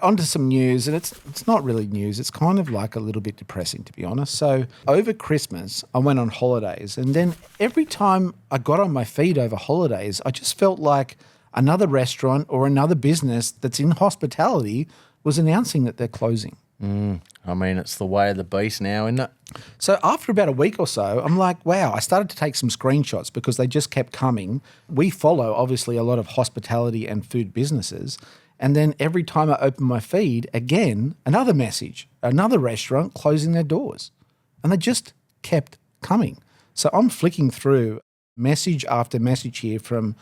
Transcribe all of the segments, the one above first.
Onto some news, and it's not really news. It's kind of like a little bit depressing, to be honest. So over Christmas, I went on holidays, and then every time I got on my feed over holidays, I just felt like another restaurant or another business that's in hospitality was announcing that they're closing. I mean, it's the way of the beast now, isn't it? So after about a week or so, I'm like, wow, I started to take some screenshots because they just kept coming. We follow, obviously, a lot of hospitality and food businesses. And then every time I open my feed, again, another message, another restaurant closing their doors. And they just kept coming. So I'm flicking through message after message here from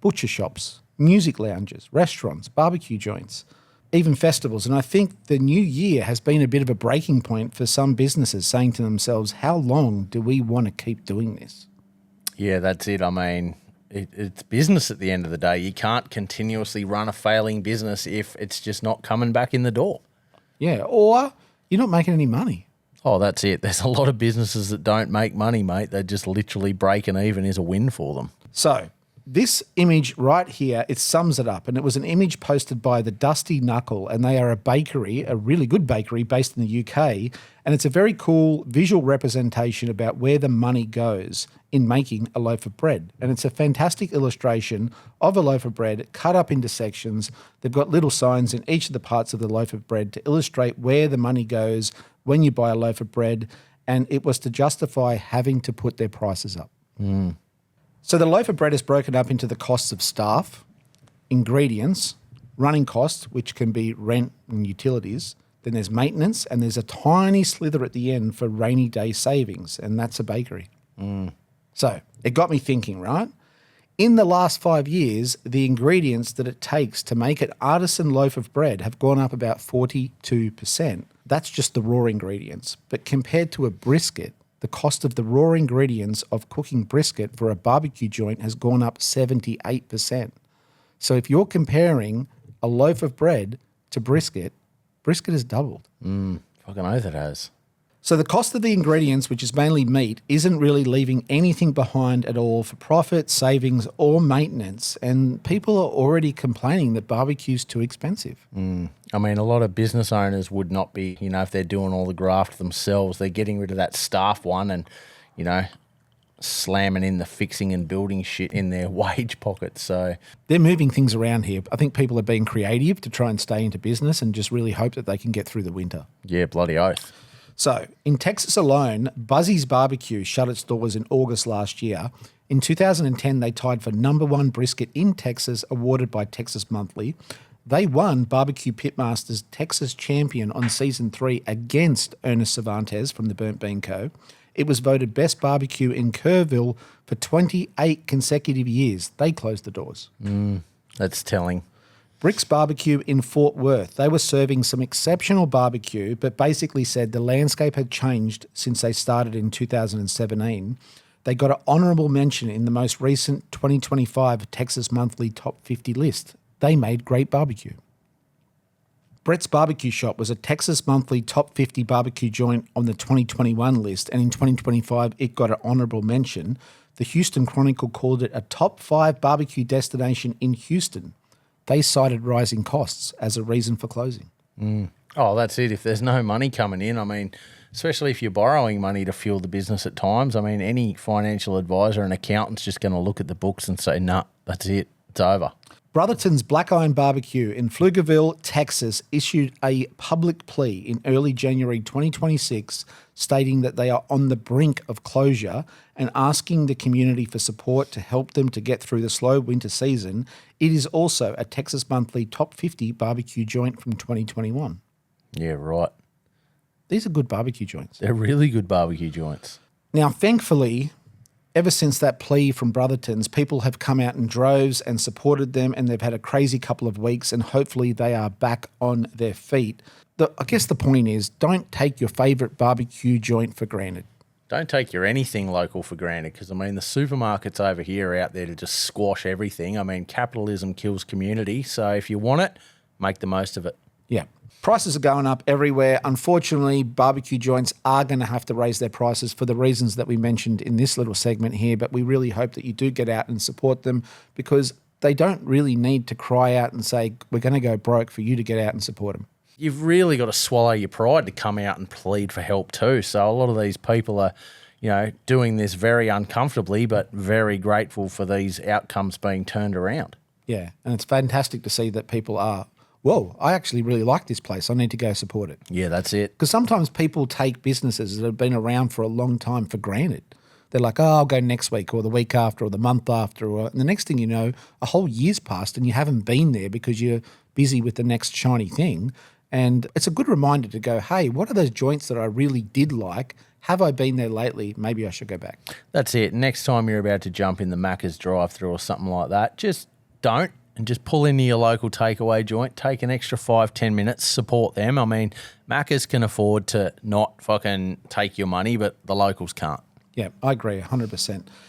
butcher shops, music lounges, restaurants, barbecue joints, even festivals. And I think the new year has been a bit of a breaking point for some businesses saying to themselves, how long do we want to keep doing this? Yeah, that's it. I mean, it's business at the end of the day. You can't continuously run a failing business if it's just not coming back in the door. Yeah, or you're not making any money. Oh, that's it. There's a lot of businesses that don't make money, mate. They're just literally breaking even is a win for them. So this image right here, it sums it up. And it was an image posted by the Dusty Knuckle, and they are a bakery, a really good bakery based in the UK. And it's a very cool visual representation about where the money goes in making a loaf of bread. And it's a fantastic illustration of a loaf of bread cut up into sections. They've got little signs in each of the parts of the loaf of bread to illustrate where the money goes when you buy a loaf of bread. And it was to justify having to put their prices up. So the loaf of bread is broken up into the costs of staff, ingredients, running costs, which can be rent and utilities. Then there's maintenance, and there's a tiny slither at the end for rainy day savings, and that's a bakery. So it got me thinking, right? In the last 5 years, the ingredients that it takes to make an artisan loaf of bread have gone up about 42%. That's just the raw ingredients. But compared to a brisket, the cost of the raw ingredients of cooking brisket for a barbecue joint has gone up 78%. So if you're comparing a loaf of bread to brisket, brisket has doubled. Fucking oath it has. So the cost of the ingredients, which is mainly meat, isn't really leaving anything behind at all for profit, savings, or maintenance. And people are already complaining that barbecue's too expensive. I mean, a lot of business owners would not be, if they're doing all the graft themselves, they're getting rid of that staff one and, slamming in the fixing and building shit in their wage pockets. So they're moving things around here. I think people are being creative to try and stay into business and just really hope that they can get through the winter. Yeah, bloody oath. So in Texas alone, Buzzy's Barbecue shut its doors in August last year. In 2010, they tied for #1 brisket in Texas, awarded by Texas Monthly. They won Barbecue Pitmaster's Texas Champion on Season 3 against Ernest Cervantes from the Burnt Bean Co. It was voted Best Barbecue in Kerrville for 28 consecutive years. They closed the doors. That's telling. Brick's Barbecue in Fort Worth. They were serving some exceptional barbecue, but basically said the landscape had changed since they started in 2017. They got an honourable mention in the most recent 2025 Texas Monthly Top 50 list. They made great barbecue. Brett's Barbecue Shop was a Texas Monthly Top 50 barbecue joint on the 2021 list, and in 2025 it got an honourable mention. The Houston Chronicle called it a top 5 barbecue destination in Houston. They cited rising costs as a reason for closing. Oh, that's it. If there's no money coming in, I mean, especially if you're borrowing money to fuel the business at times, I mean, any financial advisor and accountant's just going to look at the books and say, nah, that's it. It's over. Brotherton's Black Iron Barbecue in Pflugerville, Texas, issued a public plea in early January 2026 stating that they are on the brink of closure and asking the community for support to help them to get through the slow winter season. It is also a Texas Monthly Top 50 barbecue joint from 2021. Yeah, right. These are good barbecue joints. They're really good barbecue joints. Now, thankfully, ever since that plea from Brotherton's, people have come out in droves and supported them, and they've had a crazy couple of weeks, and hopefully they are back on their feet. I guess the point is, don't take your favourite barbecue joint for granted. Don't take your anything local for granted because, I mean, the supermarkets over here are out there to just squash everything. I mean, capitalism kills community, so if you want it, make the most of it. Yeah. Prices are going up everywhere. Unfortunately, barbecue joints are going to have to raise their prices for the reasons that we mentioned in this little segment here, but we really hope that you do get out and support them because they don't really need to cry out and say, we're going to go broke for you to get out and support them. You've really got to swallow your pride to come out and plead for help too. So a lot of these people are, doing this very uncomfortably, but very grateful for these outcomes being turned around. Yeah, and it's fantastic to see that people are, whoa, I actually really like this place. I need to go support it. Yeah, that's it. Because sometimes people take businesses that have been around for a long time for granted. They're like, oh, I'll go next week or the week after or the month after. And the next thing you know, a whole year's passed and you haven't been there because you're busy with the next shiny thing. And it's a good reminder to go, hey, what are those joints that I really did like? Have I been there lately? Maybe I should go back. That's it. Next time you're about to jump in the Macca's drive-thru or something like that, just don't, and just pull into your local takeaway joint, take an extra 5-10 minutes, support them. I mean, Macca's can afford to not fucking take your money, but the locals can't. Yeah, I agree 100%.